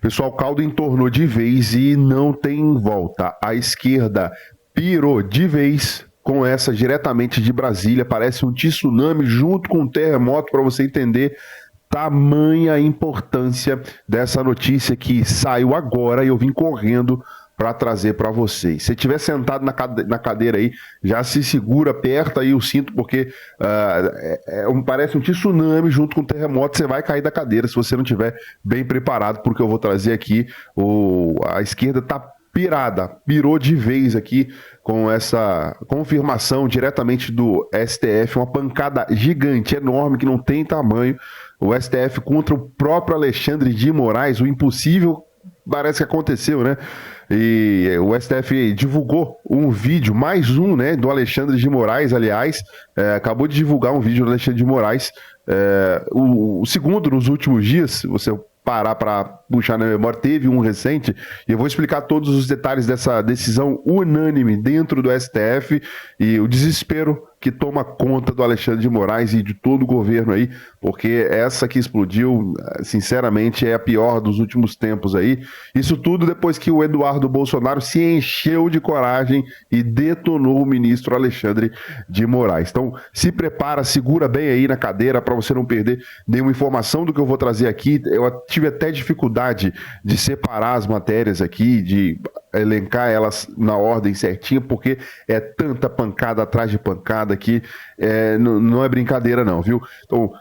Pessoal, o caldo entornou de vez e não tem volta. A esquerda pirou de vez com essa diretamente de Brasília. Parece um tsunami junto com um terremoto, para você entender tamanha importância dessa notícia que saiu agora e eu vim correndo para trazer para vocês. Se estiver sentado na cadeira aí, já se segura, aperta aí o cinto, porque parece um tsunami junto com o terremoto, você vai cair da cadeira se você não estiver bem preparado, porque eu vou trazer aqui, a esquerda está pirou de vez aqui com essa confirmação diretamente do STF, uma pancada gigante, enorme, que não tem tamanho. O STF contra o próprio Alexandre de Moraes, o impossível parece que aconteceu, né? E o STF divulgou um vídeo, mais um, né, do Alexandre de Moraes, aliás, acabou de divulgar um vídeo do Alexandre de Moraes, o segundo nos últimos dias, se você parar para puxar na memória, teve um recente, e eu vou explicar todos os detalhes dessa decisão unânime dentro do STF e o desespero que toma conta do Alexandre de Moraes e de todo o governo aí, porque essa que explodiu, sinceramente, é a pior dos últimos tempos aí. Isso tudo depois que o Eduardo Bolsonaro se encheu de coragem e detonou o ministro Alexandre de Moraes. Então, se prepara, segura bem aí na cadeira para você não perder nenhuma informação do que eu vou trazer aqui. Eu tive até dificuldade de separar as matérias aqui, de elencar elas na ordem certinha, porque é tanta pancada atrás de pancada que não é brincadeira não, viu? Então,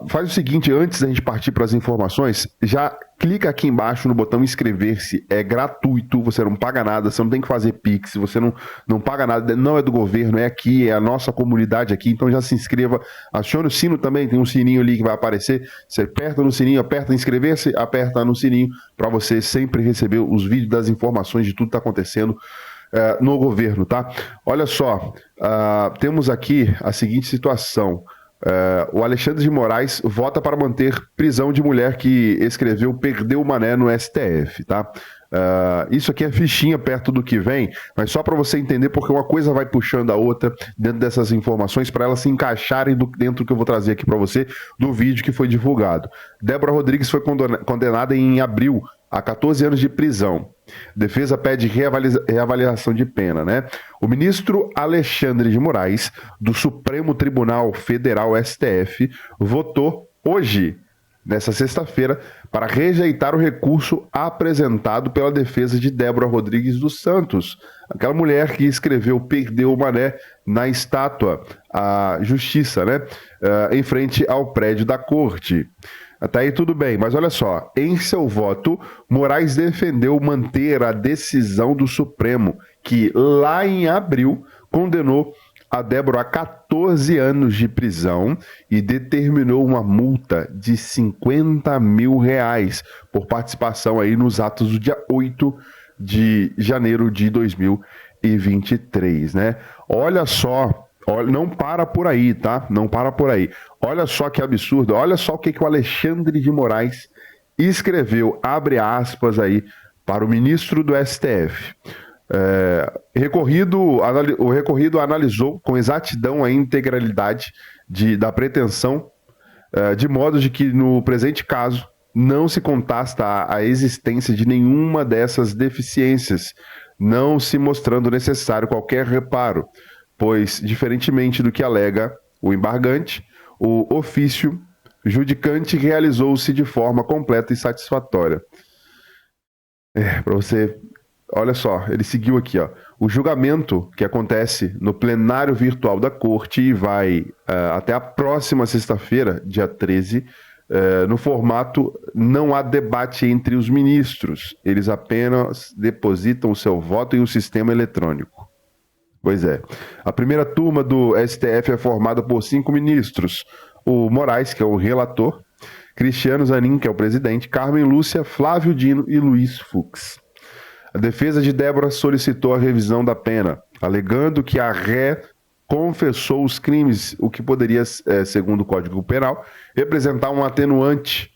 faz o seguinte, antes da gente partir para as informações, já clica aqui embaixo no botão inscrever-se, é gratuito, você não paga nada, você não tem que fazer Pix, você não paga nada, não é do governo, é aqui, é a nossa comunidade aqui, então já se inscreva, acione o sino também, tem um sininho ali que vai aparecer, você aperta no sininho, aperta inscrever-se, aperta no sininho, para você sempre receber os vídeos das informações de tudo que está acontecendo no governo, tá? Olha só, temos aqui a seguinte situação. O Alexandre de Moraes vota para manter prisão de mulher que escreveu Perdeu o Mané no STF, tá? Isso aqui é fichinha perto do que vem, mas só para você entender, porque uma coisa vai puxando a outra dentro dessas informações para elas se encaixarem dentro do que eu vou trazer aqui para você do vídeo que foi divulgado. Débora Rodrigues foi condenada em abril a 14 anos de prisão. Defesa pede reavaliação de pena, né? O ministro Alexandre de Moraes, do Supremo Tribunal Federal, STF, votou hoje, nessa sexta-feira, para rejeitar o recurso apresentado pela defesa de Débora Rodrigues dos Santos, aquela mulher que escreveu Perdeu o Mané na estátua à Justiça, né? Em frente ao prédio da corte. Até aí tudo bem, mas olha só, em seu voto, Moraes defendeu manter a decisão do Supremo, que lá em abril condenou a Débora a 14 anos de prisão e determinou uma multa de R$ 50 mil por participação aí nos atos do dia 8 de janeiro de 2023, né? Olha só, não para por aí, tá? Não para por aí. Olha só que absurdo, olha só o que o Alexandre de Moraes escreveu, abre aspas aí, para o ministro do STF. O recorrido analisou com exatidão a integralidade da pretensão, de modo de que, no presente caso, não se contesta a existência de nenhuma dessas deficiências, não se mostrando necessário qualquer reparo, pois, diferentemente do que alega o embargante, o ofício judicante realizou-se de forma completa e satisfatória. Para você, olha só, ele seguiu aqui, ó. O julgamento que acontece no plenário virtual da corte e vai até a próxima sexta-feira, dia 13, no formato não há debate entre os ministros, eles apenas depositam o seu voto em um sistema eletrônico. Pois é. A primeira turma do STF é formada por 5 ministros. O Moraes, que é o relator, Cristiano Zanin, que é o presidente, Carmen Lúcia, Flávio Dino e Luiz Fux. A defesa de Débora solicitou a revisão da pena, alegando que a ré confessou os crimes, o que poderia, segundo o Código Penal, representar um atenuante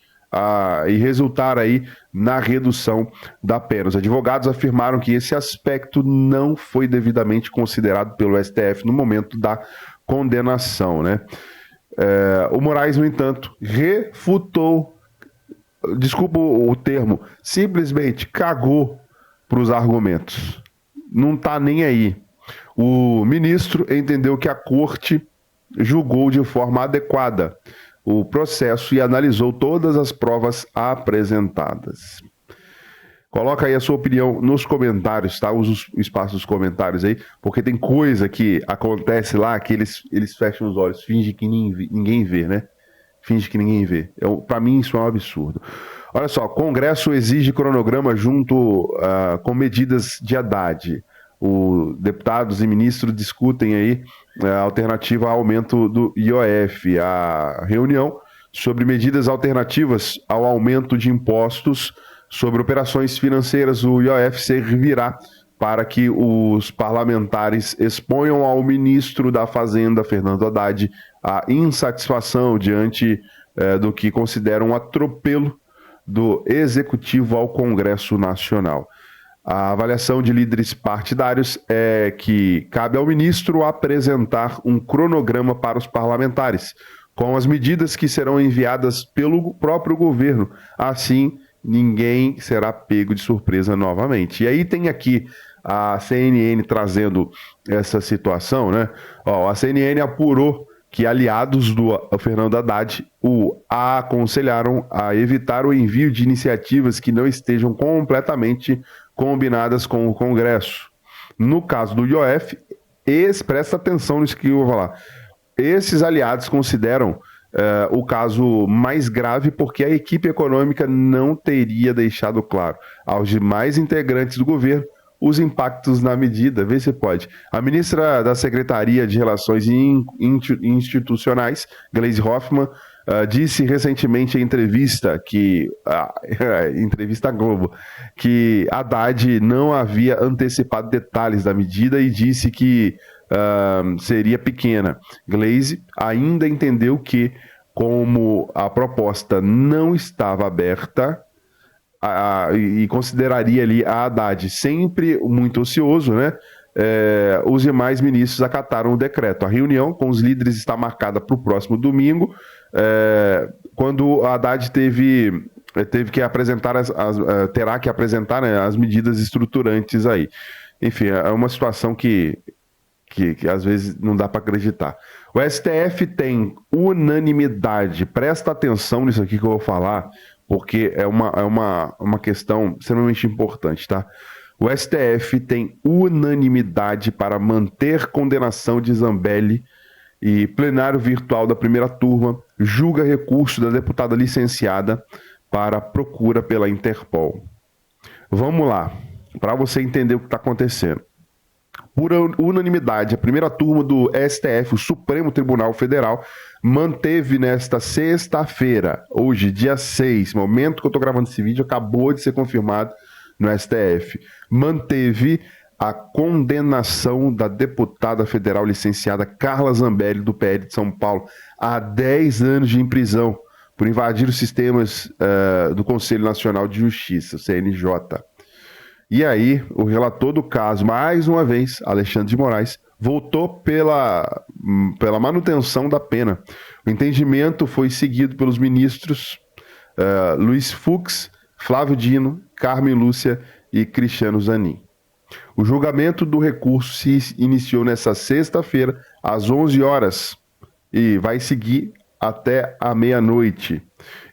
e resultar aí na redução da pena. Os advogados afirmaram que esse aspecto não foi devidamente considerado pelo STF no momento da condenação, né? O Moraes, no entanto, refutou desculpa o termo, simplesmente cagou para os argumentos. Não está nem aí. O ministro entendeu que a corte julgou de forma adequada o processo e analisou todas as provas apresentadas. Coloca aí a sua opinião nos comentários, tá? Usa o espaço dos comentários aí, porque tem coisa que acontece lá que eles fecham os olhos, fingem que ninguém vê, né? Finge que ninguém vê. Para mim, isso é um absurdo. Olha só, Congresso exige cronograma junto com medidas de Haddad. Os deputados e ministros discutem aí a alternativa ao aumento do IOF. A reunião sobre medidas alternativas ao aumento de impostos sobre operações financeiras, o IOF, servirá para que os parlamentares exponham ao ministro da Fazenda, Fernando Haddad, a insatisfação diante do que consideram um atropelo do Executivo ao Congresso Nacional. A avaliação de líderes partidários é que cabe ao ministro apresentar um cronograma para os parlamentares, com as medidas que serão enviadas pelo próprio governo. Assim, ninguém será pego de surpresa novamente. E aí tem aqui a CNN trazendo essa situação, né? A CNN apurou que aliados do Fernando Haddad o aconselharam a evitar o envio de iniciativas que não estejam completamente combinadas com o Congresso. No caso do IOF, presta atenção nisso que eu vou falar. Esses aliados consideram o caso mais grave porque a equipe econômica não teria deixado claro aos demais integrantes do governo os impactos na medida. Vê se pode. A ministra da Secretaria de Relações Institucionais, Gleisi Hoffmann, disse recentemente em entrevista entrevista Globo, que Haddad não havia antecipado detalhes da medida e disse que seria pequena. Gleisi ainda entendeu que, como a proposta não estava aberta, e consideraria ali a Haddad sempre muito ocioso, né? Os demais ministros acataram o decreto. A reunião com os líderes está marcada para o próximo domingo, quando a Haddad teve que apresentar terá que apresentar, né, as medidas estruturantes aí. Enfim, é uma situação que às vezes não dá para acreditar. O STF tem unanimidade. Presta atenção nisso aqui que eu vou falar, porque é uma questão extremamente importante, tá? O STF tem unanimidade para manter condenação de Zambelli e plenário virtual da primeira turma julga recurso da deputada licenciada para procura pela Interpol. Vamos lá, para você entender o que está acontecendo. Por unanimidade, a primeira turma do STF, o Supremo Tribunal Federal, manteve nesta sexta-feira, hoje, dia 6, momento que eu estou gravando esse vídeo, acabou de ser confirmado no STF, manteve a condenação da deputada federal licenciada Carla Zambelli, do PL de São Paulo, a 10 anos de prisão por invadir os sistemas do Conselho Nacional de Justiça, CNJ. E aí, o relator do caso, mais uma vez, Alexandre de Moraes, votou pela manutenção da pena. O entendimento foi seguido pelos ministros Luiz Fux, Flávio Dino, Carmen Lúcia e Cristiano Zanin. O julgamento do recurso se iniciou nesta sexta-feira, às 11 horas, e vai seguir até a meia-noite.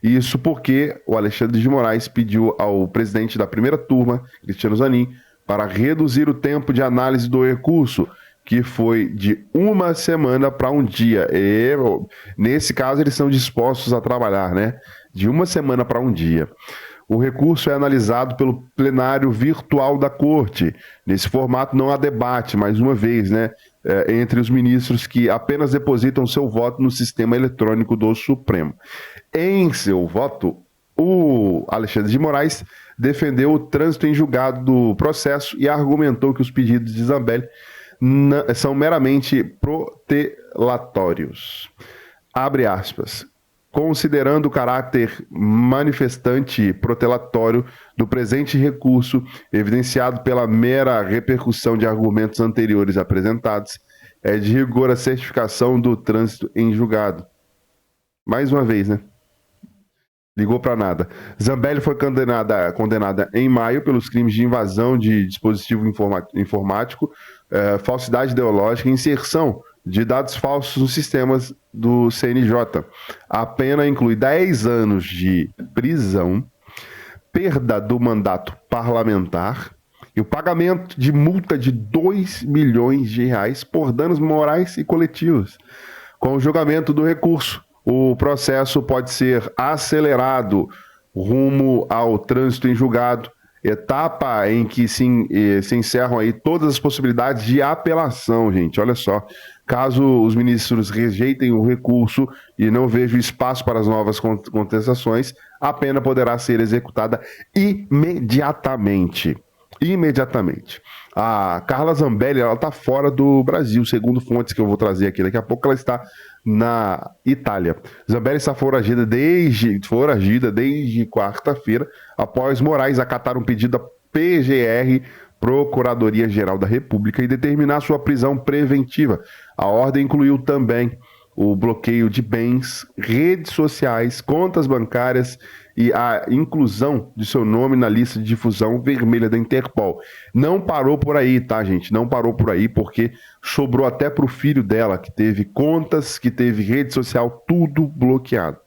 Isso porque o Alexandre de Moraes pediu ao presidente da primeira turma, Cristiano Zanin, para reduzir o tempo de análise do recurso, que foi de uma semana para um dia. E, nesse caso, eles são dispostos a trabalhar, né? De uma semana para um dia. O recurso é analisado pelo plenário virtual da Corte. Nesse formato não há debate, mais uma vez, né, entre os ministros que apenas depositam seu voto no sistema eletrônico do Supremo. Em seu voto, o Alexandre de Moraes defendeu o trânsito em julgado do processo e argumentou que os pedidos de Zambelli são meramente protelatórios. Abre aspas. Considerando o caráter manifestante protelatório do presente recurso, evidenciado pela mera repercussão de argumentos anteriores apresentados, é de rigor a certificação do trânsito em julgado. Mais uma vez, né? Ligou para nada. Zambelli foi condenada em maio pelos crimes de invasão de dispositivo informático, falsidade ideológica e inserção de dados falsos nos sistemas do CNJ. A pena inclui 10 anos de prisão, perda do mandato parlamentar e o pagamento de multa de R$ 2 milhões por danos morais e coletivos. Com o julgamento do recurso, o processo pode ser acelerado rumo ao trânsito em julgado, etapa em que se encerram aí todas as possibilidades de apelação, gente. Olha só, caso os ministros rejeitem o recurso e não vejam espaço para as novas contestações, a pena poderá ser executada imediatamente. A Carla Zambelli, ela está fora do Brasil, segundo fontes que eu vou trazer aqui daqui a pouco. Ela está na Itália. Zambelli está foragida desde quarta-feira, após Moraes acatar um pedido da PGR, Procuradoria-Geral da República, e determinar sua prisão preventiva. A ordem incluiu também o bloqueio de bens, redes sociais, contas bancárias e a inclusão de seu nome na lista de difusão vermelha da Interpol. Não parou por aí, tá, gente? Não parou por aí, porque sobrou até para o filho dela, que teve contas, que teve rede social, tudo bloqueado.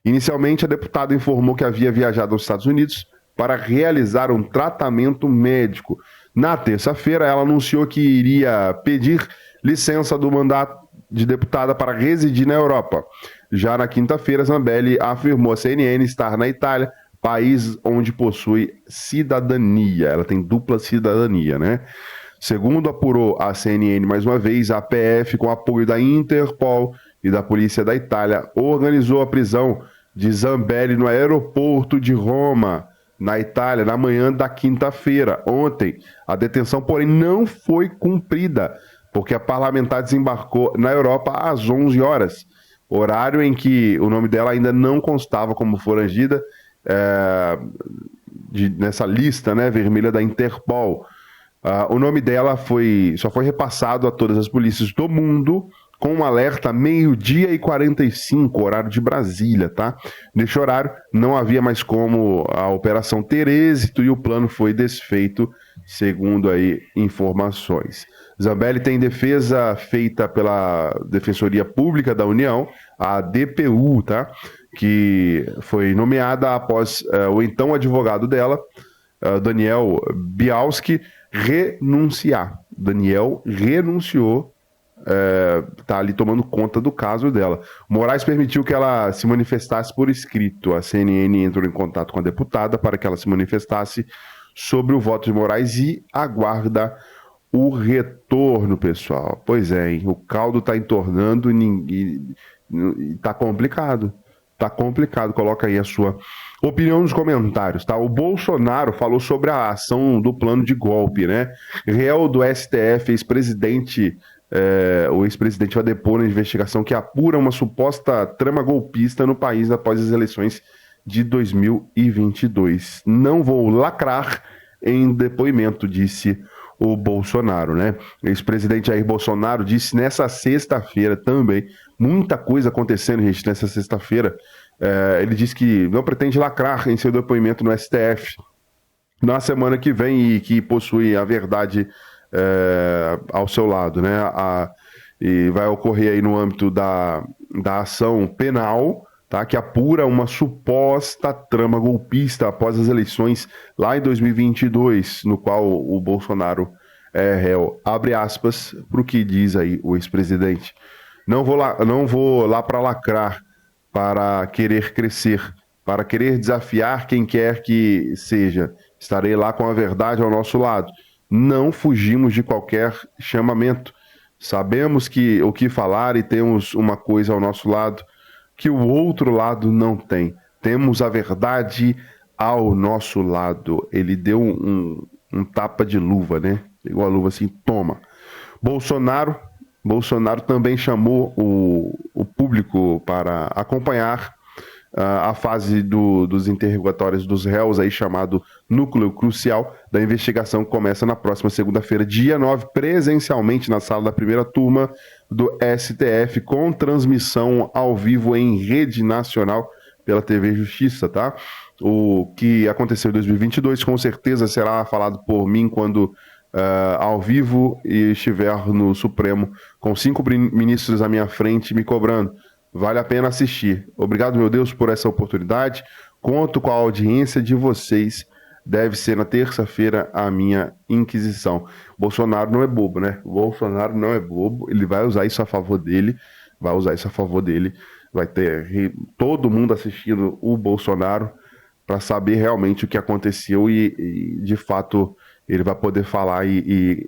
Inicialmente, a deputada informou que havia viajado aos Estados Unidos para realizar um tratamento médico. Na terça-feira, ela anunciou que iria pedir licença do mandato de deputada para residir na Europa. Já na quinta-feira, Zambelli afirmou à CNN estar na Itália, país onde possui cidadania. Ela tem dupla cidadania, né? Segundo apurou a CNN mais uma vez, a PF, com apoio da Interpol e da Polícia da Itália, organizou a prisão de Zambelli no aeroporto de Roma, na Itália, na manhã da quinta-feira. Ontem, a detenção, porém, não foi cumprida, porque a parlamentar desembarcou na Europa às 11 horas, horário em que o nome dela ainda não constava como foragida nessa lista, né, vermelha da Interpol. O nome dela só foi repassado a todas as polícias do mundo com um alerta 12h45, horário de Brasília, tá? Neste horário não havia mais como a operação ter êxito e o plano foi desfeito, segundo aí informações. Zambelli tem defesa feita pela Defensoria Pública da União, a DPU, tá? Que foi nomeada após o então advogado dela, Daniel Bialski, renunciar. Daniel renunciou, tá ali tomando conta do caso dela. Moraes permitiu que ela se manifestasse por escrito. A CNN entrou em contato com a deputada para que ela se manifestasse sobre o voto de Moraes e aguarda o retorno, pessoal. Pois é, hein? O caldo tá entornando e tá complicado. Tá complicado. Coloca aí a sua opinião nos comentários, tá? O Bolsonaro falou sobre a ação do plano de golpe, né? Réu do STF, ex-presidente, o ex-presidente vai depor na investigação que apura uma suposta trama golpista no país após as eleições de 2022. Não vou lacrar em depoimento, disse o Bolsonaro, né? O ex-presidente Jair Bolsonaro disse nessa sexta-feira também, muita coisa acontecendo, gente, nessa sexta-feira. Ele disse que não pretende lacrar em seu depoimento no STF na semana que vem e que possui a verdade ao seu lado, né? E vai ocorrer aí no âmbito da ação penal, tá? Que apura uma suposta trama golpista após as eleições lá em 2022, no qual o Bolsonaro é réu. Abre aspas para o que diz aí o ex-presidente. Não vou lá para lacrar, para querer crescer, para querer desafiar quem quer que seja. Estarei lá com a verdade ao nosso lado. Não fugimos de qualquer chamamento. Sabemos o que falar e temos uma coisa ao nosso lado que o outro lado não tem. Temos a verdade ao nosso lado. Ele deu um tapa de luva, né? Pegou a luva assim, toma. Bolsonaro também chamou o público para acompanhar a fase dos interrogatórios dos réus, aí chamado núcleo crucial da investigação, que começa na próxima segunda-feira, dia 9, presencialmente na sala da primeira turma do STF, com transmissão ao vivo em rede nacional pela TV Justiça, tá? O que aconteceu em 2022 com certeza será falado por mim quando ao vivo e estiver no Supremo com 5 ministros à minha frente me cobrando. Vale a pena assistir. Obrigado, meu Deus, por essa oportunidade. Conto com a audiência de vocês. Deve ser na terça-feira a minha inquisição. Bolsonaro não é bobo, né? O Bolsonaro não é bobo. Ele vai usar isso a favor dele. Vai usar isso a favor dele. Vai ter todo mundo assistindo o Bolsonaro para saber realmente o que aconteceu e de fato ele vai poder falar e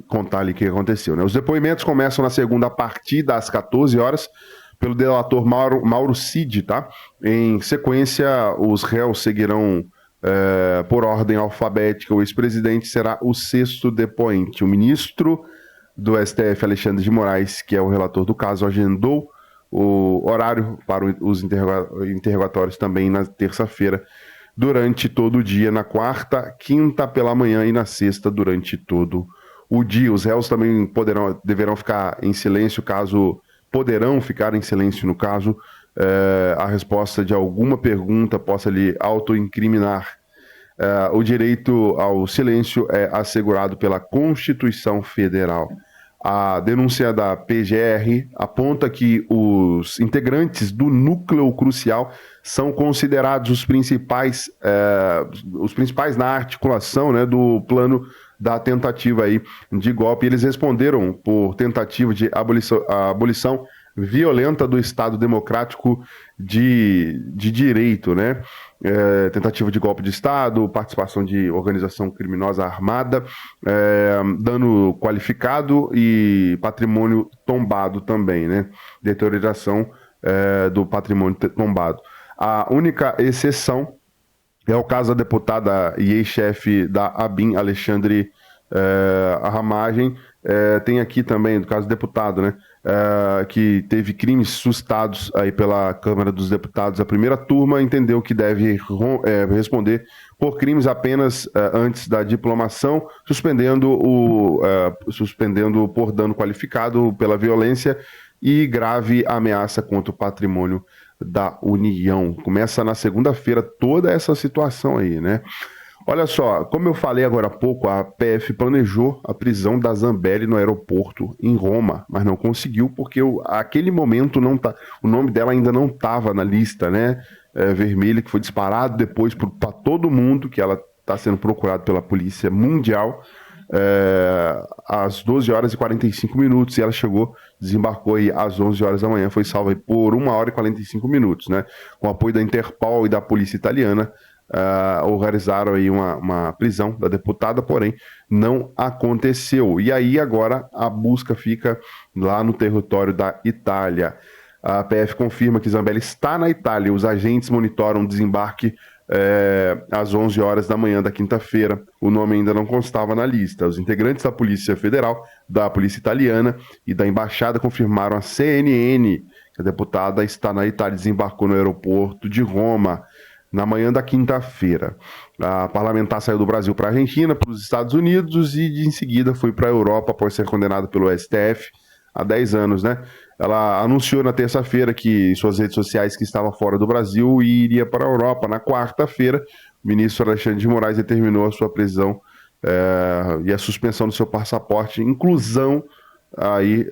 contar ali o que aconteceu, né? Os depoimentos começam na segunda a partir das 14 horas pelo delator Mauro Cid, tá? Em sequência, os réus seguirão por ordem alfabética. O ex-presidente será o sexto depoente. O ministro do STF, Alexandre de Moraes, que é o relator do caso, agendou o horário para os interrogatórios também na terça-feira, durante todo o dia, na quarta, quinta pela manhã e na sexta durante todo o dia. Os réus também deverão ficar em silêncio poderão ficar em silêncio no caso a resposta de alguma pergunta possa lhe autoincriminar. O direito ao silêncio é assegurado pela Constituição Federal. A denúncia da PGR aponta que os integrantes do núcleo crucial são considerados os principais na articulação, né, do plano da tentativa aí de golpe. Eles responderam por tentativa de abolição violenta do Estado Democrático de Direito, né? Tentativa de golpe de Estado, participação de organização criminosa armada, dano qualificado e patrimônio tombado também, né? Deterioração do patrimônio tombado. A única exceção é o caso da deputada e ex-chefe da ABIN, Alexandre Ramagem. Tem aqui também, do caso do deputado, né? Que teve crimes suscitados aí pela Câmara dos Deputados. A primeira turma entendeu que deve responder por crimes apenas antes da diplomação, suspendendo por dano qualificado pela violência e grave ameaça contra o patrimônio da União. Começa na segunda-feira toda essa situação aí, né? Olha só, como eu falei agora há pouco, a PF planejou a prisão da Zambelli no aeroporto em Roma, mas não conseguiu porque aquele momento o nome dela ainda não estava na lista, né? Vermelha, que foi disparado depois para todo mundo que ela está sendo procurada pela Polícia Mundial às 12 horas e 45 minutos, e ela desembarcou aí às 11 horas da manhã, foi salva aí por 1 hora e 45 minutos, né? Com apoio da Interpol e da polícia italiana, organizaram aí uma prisão da deputada, porém não aconteceu. E aí agora a busca fica lá no território da Itália. A PF confirma que Zambelli está na Itália. Os agentes monitoram o desembarque às 11 horas da manhã da quinta-feira. O nome ainda não constava na lista. Os integrantes da Polícia Federal, da Polícia Italiana e da Embaixada confirmaram à CNN que a deputada está na Itália e desembarcou no aeroporto de Roma na manhã da quinta-feira. A parlamentar saiu do Brasil para a Argentina, para os Estados Unidos e em seguida foi para a Europa após ser condenada pelo STF há 10 anos, né? Ela anunciou na terça-feira que em suas redes sociais que estava fora do Brasil e iria para a Europa. Na quarta-feira, o ministro Alexandre de Moraes determinou a sua prisão e a suspensão do seu passaporte, inclusão aí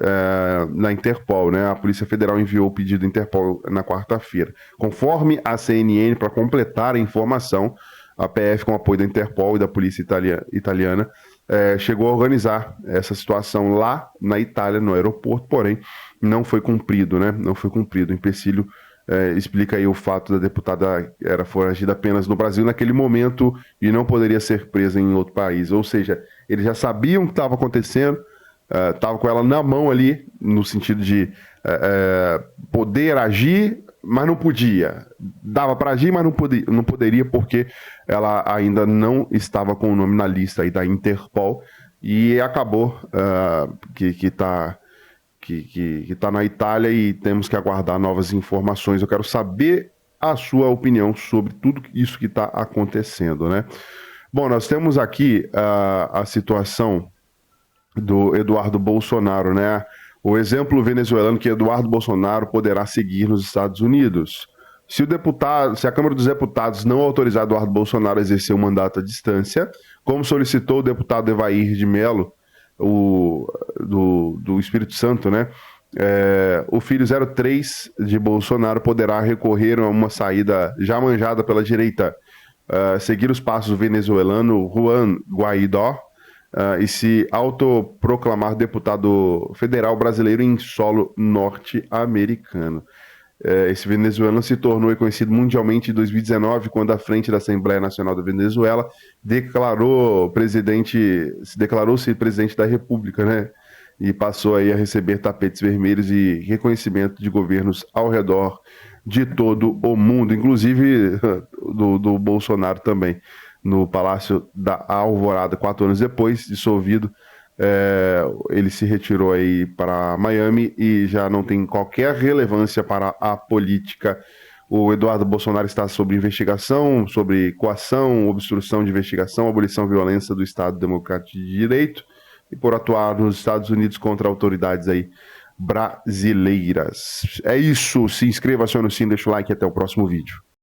na Interpol, né? A Polícia Federal enviou o pedido da Interpol na quarta-feira. Conforme a CNN, para completar a informação, a PF, com apoio da Interpol e da Polícia Italiana, chegou a organizar essa situação lá na Itália, no aeroporto, porém não foi cumprido, né? Não foi cumprido. O empecilho explica aí o fato da deputada era foragida apenas no Brasil naquele momento e não poderia ser presa em outro país. Ou seja, eles já sabiam o que estava acontecendo, estava com ela na mão ali, no sentido de poder agir, mas não podia. Dava para agir, mas não poderia porque ela ainda não estava com o nome na lista aí da Interpol e acabou que tá na Itália e temos que aguardar novas informações. Eu quero saber a sua opinião sobre tudo isso que está acontecendo, né? Bom, nós temos aqui a situação do Eduardo Bolsonaro, né? O exemplo venezuelano que Eduardo Bolsonaro poderá seguir nos Estados Unidos. Se a Câmara dos Deputados não autorizar Eduardo Bolsonaro a exercer o mandato à distância, como solicitou o deputado Evair de Mello, do Espírito Santo, né? O filho 03 de Bolsonaro poderá recorrer a uma saída já manjada pela direita, seguir os passos do venezuelano Juan Guaidó, e se autoproclamar deputado federal brasileiro em solo norte-americano. Esse venezuelano se tornou conhecido mundialmente em 2019, quando, à frente da Assembleia Nacional da Venezuela, declarou-se presidente da República, né? E passou aí a receber tapetes vermelhos e reconhecimento de governos ao redor de todo o mundo, inclusive do Bolsonaro também, no Palácio da Alvorada, 4 anos depois, dissolvido. Ele se retirou aí para Miami e já não tem qualquer relevância para a política. O Eduardo Bolsonaro está sob investigação, sobre coação, obstrução de investigação, abolição violência do Estado Democrático de Direito e por atuar nos Estados Unidos contra autoridades aí brasileiras. É isso, se inscreva, acione o sininho, deixa o like e até o próximo vídeo.